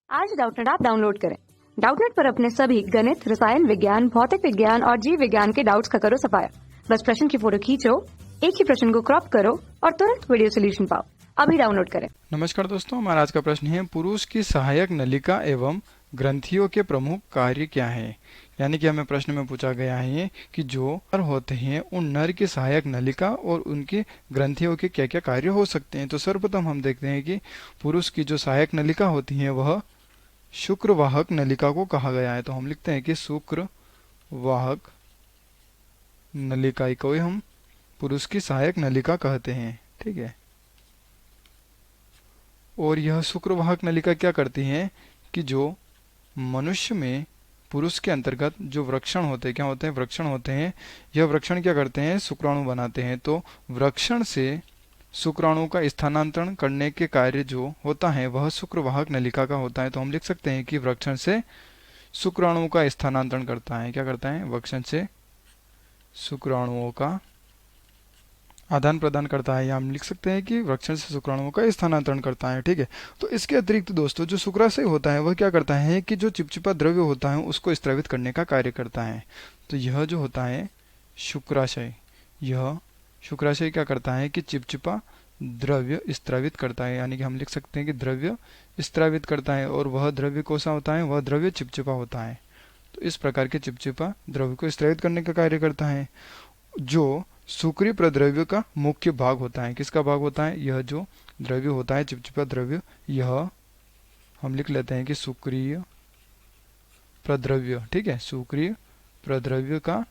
आज Doubtnut app download करें। Doubtnut पर अपने सभी गणित, रसायन विज्ञान, भौतिक विज्ञान और जीव विज्ञान के डाउट्स का करो सफाया। बस प्रश्न की फोटो खींचो, एक ही प्रश्न को क्रॉप करो और तुरंत वीडियो सोल्यूशन पाओ। अभी डाउनलोड करें। नमस्कार दोस्तों, हमारा आज का प्रश्न है पुरुष की सहायक नलिका एवं ग्रंथियों के प्रमुख कार्य क्या है। यानी कि हमें प्रश्न में पूछा गया है कि जो नर होते हैं उन नर की सहायक नलिका और उनकी ग्रंथियों के क्या क्या कार्य हो सकते हैं। तो सर्वप्रथम हम देखते हैं कि पुरुष की जो सहायक नलिका होती है वह शुक्रवाहक नलिका को कहा गया है। तो हम लिखते हैं कि शुक्रवाहक नलिका को हम पुरुष की सहायक नलिका कहते हैं। ठीक है, और यह शुक्रवाहक नलिका क्या करती है कि जो मनुष्य में पुरुष के अंतर्गत जो वृक्षण होते हैं, क्या होते हैं, वृक्षण होते हैं, यह वृक्षण क्या करते हैं, शुक्राणु बनाते हैं। तो वृक्षण से शुक्राणु का स्थानांतरण करने के कार्य जो होता है वह शुक्रवाहक नलिका का होता है। तो हम लिख सकते हैं कि वृक्षण से शुक्राणु का स्थानांतरण करता है। क्या करता है, वृक्षण से शुक्राणुओं का आदान प्रदान करता है, या हम लिख सकते हैं कि वृक्षण से शुक्राणुओं का स्थानांतरण करता है। ठीक है, तो इसके अतिरिक्त दोस्तों जो शुक्राशय होता है वह क्या करता है कि जो चिपचिपा द्रव्य होता है उसको स्त्रावित करने का कार्य करता है। तो यह जो होता है शुक्राशय, यह शुक्राशय क्या करता है कि चिपचिपा द्रव्य स्त्रावित करता है। यानी कि हम लिख सकते हैं कि द्रव्य स्त्रावित करता है, और वह द्रव्य कौन सा होता है, वह द्रव्य चिपचिपा होता है। तो इस प्रकार के चिपचिपा द्रव्य को स्त्रावित करने का कार्य करता है। जो शुक्रीय प्रद्रव्य का मुख्य भाग होता है, किसका भाग होता है, यह जो द्रव्य होता है चिपचिपा द्रव्य, यह हम लिख लेते हैं कि शुक्रीय प्रद्रव्य। ठीक है, शुक्रीय प्रद्रव्य का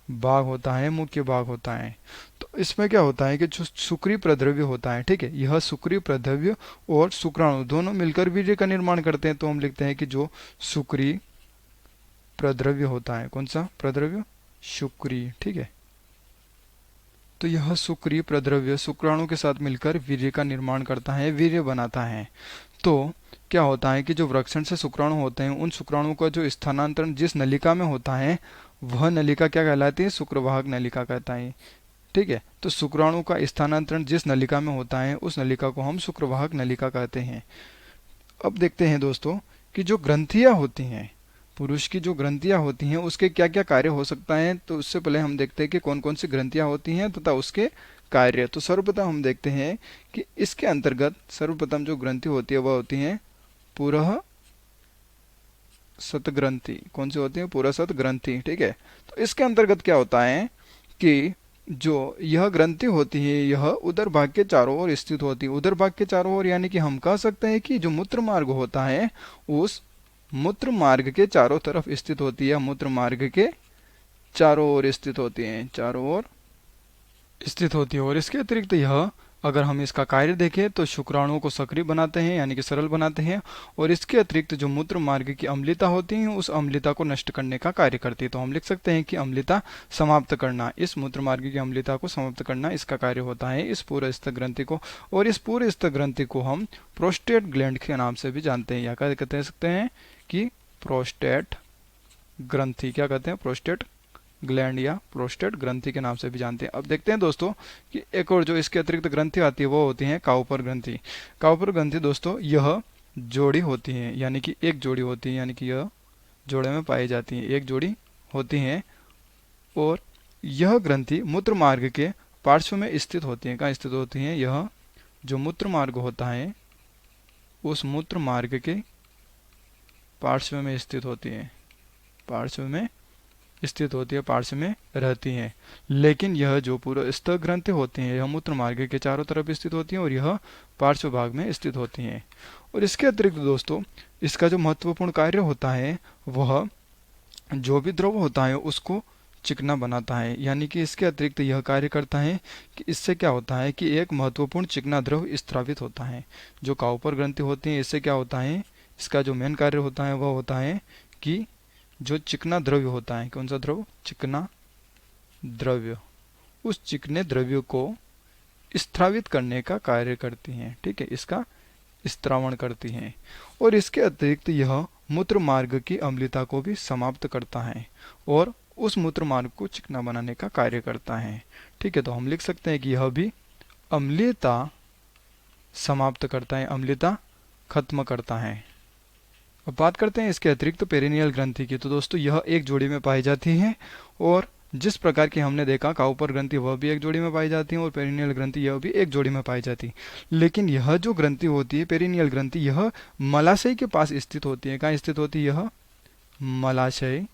भाग होता है, मुख्य भाग होता है। तो इसमें क्या होता है कि जो शुक्रीय प्रद्रव्य होता है, ठीक है, यह शुक्रीय प्रद्रव्य और शुक्राणु दोनों मिलकर वीर्य का निर्माण करते हैं। तो हम लिखते हैं कि जो शुक्रीय प्रद्रव्य होता है, कौन सा प्रद्रव्य, शुक्रीय। ठीक है, तो यह शुक्रीय प्रद्रव्य शुक्राणु के साथ मिलकर वीर्य का निर्माण करता है, वीर्य बनाता है। तो क्या होता है कि जो वृक्षण से शुक्राणु होते हैं उन शुक्राणु का जो स्थानांतरण जिस नलिका में होता है वह नलिका क्या कहलाती है, शुक्रवाहक नलिका कहता है। ठीक है, तो शुक्राणु का स्थानांतरण जिस नलिका में होता है उस नलिका को हम शुक्रवाहक नलिका कहते हैं। अब देखते हैं दोस्तों कि जो ग्रंथियां होती हैं, पुरुष की जो ग्रंथियां होती हैं उसके क्या क्या कार्य हो सकता है। तो उससे पहले हम देखते हैं कि कौन कौन सी ग्रंथियां होती हैं तथा उसके कार्य। तो सर्वप्रथम हम देखते हैं कि इसके अंतर्गत सर्वप्रथम जो ग्रंथि होती है वह होती है पुरः सत ग्रंथि। कौन सी होती है, पुरः सत ग्रंथि। ठीक है, तो इसके अंतर्गत क्या होता है कि जो यह ग्रंथि होती है यह उदर भाग के चारों ओर स्थित होती है। उदर भाग के चारों ओर यानी कि हम कह सकते हैं कि जो मूत्र मार्ग होता है उस मूत्र मार्ग के चारों तरफ स्थित होती है, मूत्र मार्ग के चारों ओर स्थित होती है, चारों ओर स्थित होती है। और इसके अतिरिक्त यह अगर हम इसका कार्य देखें तो शुक्राणुओं को सक्रिय बनाते हैं, यानी कि सरल बनाते हैं। और इसके अतिरिक्त जो मूत्र मार्ग की अम्लता होती है उस अम्लता को नष्ट करने का कार्य करती है। तो हम लिख सकते हैं कि अम्लता समाप्त करना, इस मूत्र मार्ग की अम्लता को समाप्त करना इसका कार्य होता है, इस पूरे स्तन ग्रंथि को। और इस पूरे स्तन ग्रंथि को हम प्रोस्टेट ग्लैंड के नाम से भी जानते हैं, या क्या कहते सकते हैं कि प्रोस्टेट ग्रंथि। क्या कहते हैं, प्रोस्टेट ग्लैंड या प्रोस्टेट ग्रंथि के नाम से भी जानते हैं। अब देखते हैं दोस्तों कि एक और जो इसके अतिरिक्त ग्रंथि आती है वो होती है काउपर ग्रंथि। काउपर ग्रंथि दोस्तों यह जोड़ी होती है, यानी कि एक जोड़ी होती है, यानी कि यह जोड़े में पाई जाती है, एक जोड़ी होती है। और यह ग्रंथि मूत्र मार्ग के पार्श्व में स्थित होती है। कहाँ स्थित होती है, यह जो मूत्र मार्ग होता है उस मूत्र मार्ग के पार्श्व में स्थित होती है, पार्श्व में स्थित होती है, पार्श्व में रहती हैं। लेकिन यह जो पूरा स्तन ग्रंथि होती हैं यह मूत्र मार्ग के चारों तरफ स्थित होती हैं और यह पार्श्व भाग में स्थित होती हैं। और इसके अतिरिक्त दोस्तों इसका जो महत्वपूर्ण कार्य होता है वह जो भी द्रव होता है उसको चिकना बनाता है। यानी कि इसके अतिरिक्त यह कार्य करता है कि इससे क्या होता है कि एक महत्वपूर्ण चिकना द्रव स्त्रावित होता है। जो काउपर ग्रंथि होती है इससे क्या होता है, इसका जो मेन कार्य होता है वह होता है कि जो चिकना द्रव्य होता है, कौन सा द्रव, चिकना द्रव्य, उस चिकने द्रव्य को स्त्रावित करने का कार्य करती हैं। ठीक है, इसका स्त्रावण करती हैं। और इसके अतिरिक्त यह मूत्र मार्ग की अम्लता को भी समाप्त करता है और उस मूत्र मार्ग को चिकना बनाने का कार्य करता है। ठीक है, तो हम लिख सकते हैं कि यह भी अम्लता समाप्त करता है, अम्लता खत्म करता है। अब बात करते हैं इसके अतिरिक्त पेरिनियल ग्रंथि की। तो दोस्तों यह एक जोड़ी में पाई जाती है, और जिस प्रकार की हमने देखा काउपर ग्रंथि वह भी एक जोड़ी में पाई जाती है और पेरिनियल ग्रंथि यह भी एक जोड़ी में पाई जाती है। लेकिन यह जो ग्रंथि होती है पेरिनियल ग्रंथि, यह मलाशय के पास स्थित होती है। कहाँ स्थित होती है? यह मलाशय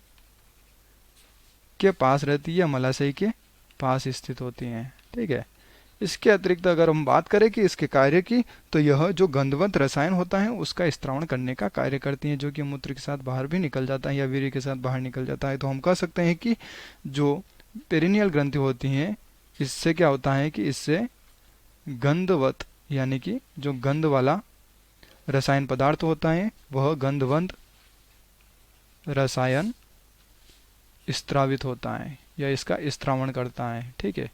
के पास रहती है या मलाशय के पास स्थित होती हैं। ठीक है। इसके अतिरिक्त अगर हम बात करें कि इसके कार्य की, तो यह जो गंधवंत रसायन होता है उसका स्त्रावण करने का कार्य करती है, जो कि मूत्र के साथ बाहर भी निकल जाता है या वीर्य के साथ बाहर निकल जाता है। तो हम कह सकते हैं कि जो पेरिनियल ग्रंथि होती हैं, इससे क्या होता है कि इससे गंधवत यानी कि जो गंध वाला रसायन पदार्थ होता है वह गंधवंत रसायन स्त्रावित होता है या इसका स्त्रावण करता है। ठीक है।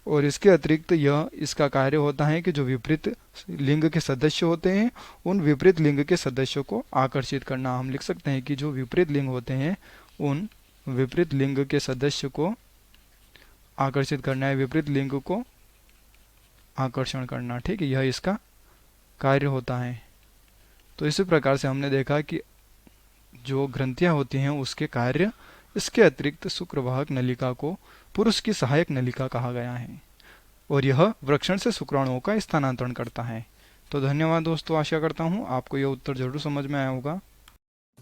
और इसके अतिरिक्त यह इसका कार्य होता है कि जो विपरीत लिंग के सदस्य होते हैं उन विपरीत लिंग के सदस्यों को आकर्षित करना। हम लिख सकते हैं कि जो विपरीत लिंग होते हैं उन विपरीत लिंग के सदस्य को आकर्षित करना है, विपरीत लिंग को आकर्षण करना। ठीक है। यह इसका कार्य होता है। तो इसी प्रकार से हमने देखा कि जो ग्रंथियां होती हैं उसके कार्य, इसके अतिरिक्त शुक्रवाहक नलिका को पुरुष की सहायक नलिका कहा गया है, और यह वृक्षण से शुक्राणुओं का स्थानांतरण करता है। तो धन्यवाद दोस्तों, आशा करता हूँ आपको यह उत्तर जरूर समझ में आया होगा।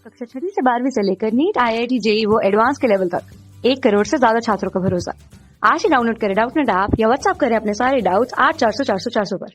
कक्षा 6 से 12वीं से लेकर नीट, IIT, JEE वो एडवांस के लेवल तक 1 करोड़ से ज्यादा छात्रों का भरोसा। आज ही डाउनलोड करें डाउटनेट ऐप या व्हाट्सएप करें अपने सारे डाउट्स 8400 400 400 पर।